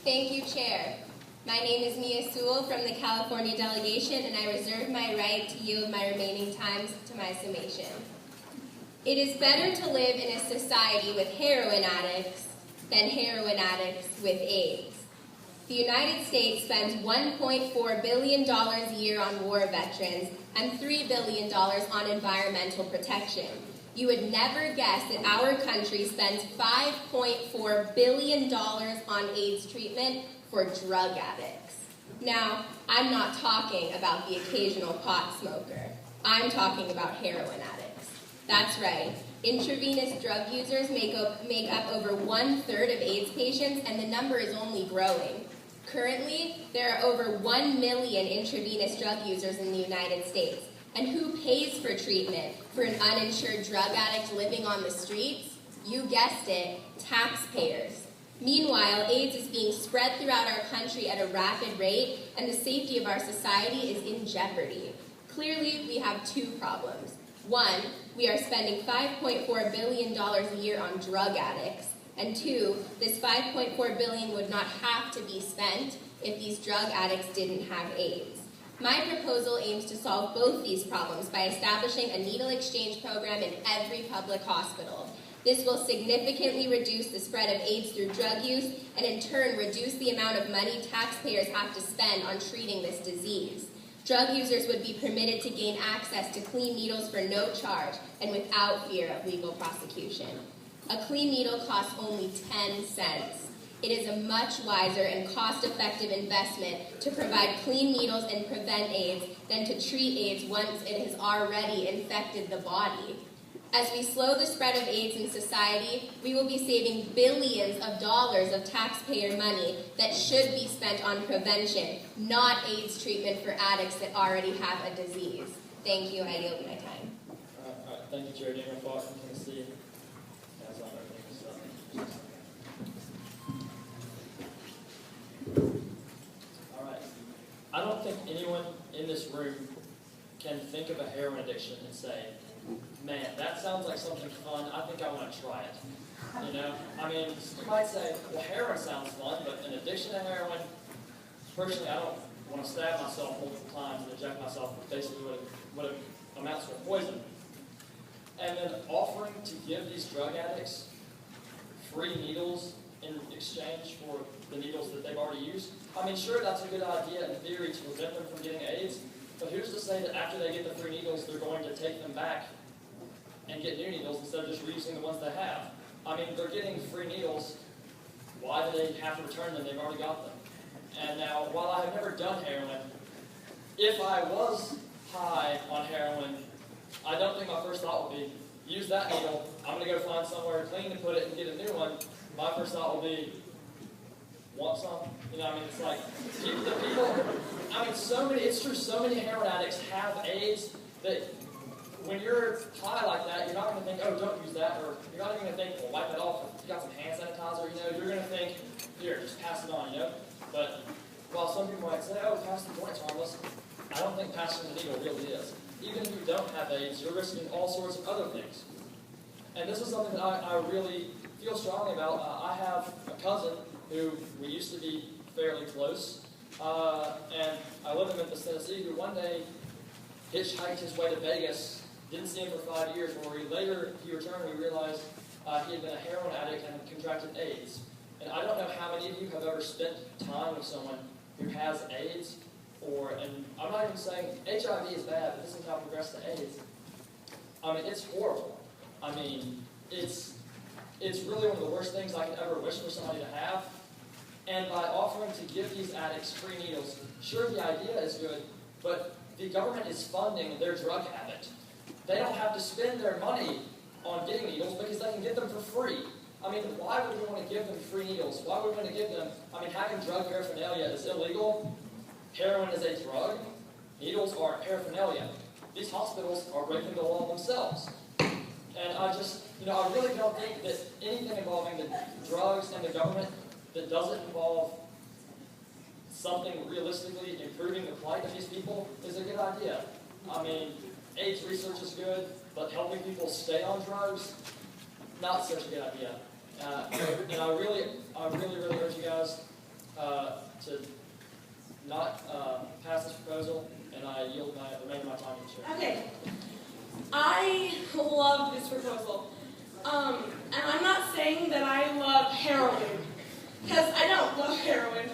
Thank you, Chair. My name is Mia Sewell from the California delegation, and I reserve my right to yield my remaining time to my summation. It is better to live in a society with heroin addicts than heroin addicts with AIDS. The United States spends $1.4 billion a year on war veterans and $3 billion on environmental protection. You would never guess that our country spends $5.4 billion on AIDS treatment for drug addicts. Now, I'm not talking about the occasional pot smoker. I'm talking about heroin addicts. That's right. Intravenous drug users make up over 1/3 of AIDS patients, and the number is only growing. Currently, there are over 1 million intravenous drug users in the United States. And who pays for treatment for an uninsured drug addict living on the streets? You guessed it, taxpayers. Meanwhile, AIDS is being spread throughout our country at a rapid rate, and the safety of our society is in jeopardy. Clearly, we have two problems. One, we are spending $5.4 billion a year on drug addicts. And two, this $5.4 billion would not have to be spent if these drug addicts didn't have AIDS. My proposal aims to solve both these problems by establishing a needle exchange program in every public hospital. This will significantly reduce the spread of AIDS through drug use and in turn reduce the amount of money taxpayers have to spend on treating this disease. Drug users would be permitted to gain access to clean needles for no charge and without fear of legal prosecution. A clean needle costs only 10 cents. It is a much wiser and cost-effective investment to provide clean needles and prevent AIDS than to treat AIDS once it has already infected the body. As we slow the spread of AIDS in society, we will be saving billions of dollars of taxpayer money that should be spent on prevention, not AIDS treatment for addicts that already have a disease. Thank you. I yield my time. All right. Thank you, Chair Daniel Fox from Tennessee. All right. I don't think anyone in this room can think of a heroin addiction and say, man, that sounds like something fun. I think I want to try it. You know? I mean, you might say, well, heroin sounds fun, but an addiction to heroin, personally, I don't want to stab myself multiple times and inject myself with basically what amounts to a poison. And then offering to give these drug addicts free needles in exchange for the needles that they've already used. I mean, sure, that's a good idea in theory to prevent them from getting AIDS, but who's to say that after they get the free needles, they're going to take them back and get new needles instead of just reusing the ones they have? I mean, they're getting free needles. Why do they have to return them? They've already got them. And now, while I have never done heroin, if I was high on heroin, I don't think my first thought would be, use that needle, I'm going to go find somewhere clean to put it and get a new one. My first thought will be, want some? You know, I mean, it's like, the people, I mean, it's true, so many heroin addicts have AIDS that when you're high like that, you're not going to think, oh, don't use that, or you're not even going to think, well, wipe it off. If you got some hand sanitizer, you know, you're going to think, here, just pass it on, you know? But while some people might say, oh, passing the joint's harmless, I don't think passing the needle really is. Even if you don't have AIDS, you're risking all sorts of other things. And this is something that I really feel strongly about. I have a cousin who we used to be fairly close, and I live in Memphis, Tennessee, who one day hitchhiked his way to Vegas, didn't see him for 5 years, where later he returned and we realized he had been a heroin addict and had contracted AIDS. And I don't know how many of you have ever spent time with someone who has AIDS, and I'm not even saying HIV is bad, but this is how it progressed to AIDS. I mean, it's horrible. I mean, it's really one of the worst things I could ever wish for somebody to have. And by offering to give these addicts free needles, sure, the idea is good, but the government is funding their drug habit. They don't have to spend their money on getting needles because they can get them for free. I mean, why would we want to give them free needles? Why would we want to give them, I mean, having drug paraphernalia is illegal. Heroin is a drug. Needles are paraphernalia. These hospitals are breaking the law themselves. And I just, I really don't think that anything involving the drugs and the government that doesn't involve something realistically improving the plight of these people is a good idea. I mean, AIDS research is good, but helping people stay on drugs, not such a good idea. And I really urge you guys not pass this proposal, and I yield my remainder of my time to the chair. Okay. I love this proposal. And I'm not saying that I love heroin, because I don't love heroin.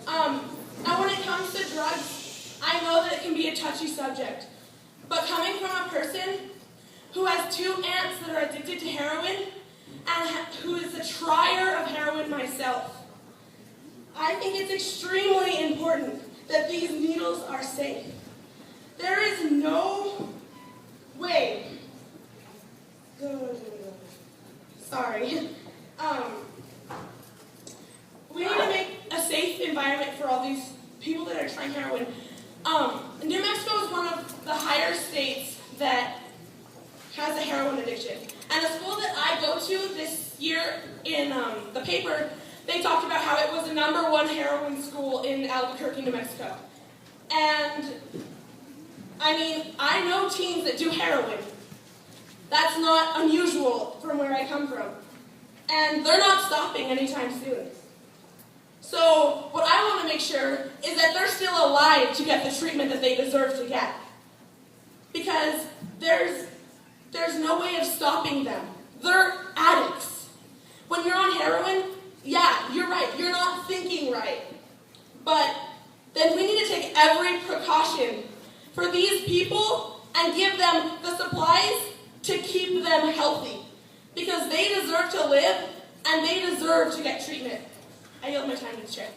And when it comes to drugs, I know that it can be a touchy subject. But coming from a person who has 2 aunts that are addicted to heroin, and who is a trier of heroin myself, I think it's extremely important that these needles are safe. There is no way. Sorry. We need to make a safe environment for all these people that are trying heroin. New Mexico is one of the higher states that has a heroin addiction. And the school that I go to this year in the paper, they talked about how it was the #1 heroin school in Albuquerque, New Mexico. And, I mean, I know teens that do heroin. That's not unusual from where I come from. And they're not stopping anytime soon. So, what I want to make sure is that they're still alive to get the treatment that they deserve to get. Because there's no way of stopping them. They're addicts. When you're on heroin, yeah, you're right, you're not thinking right. But then we need to take every precaution for these people and give them the supplies to keep them healthy. Because they deserve to live and they deserve to get treatment. I yield my time to the chair.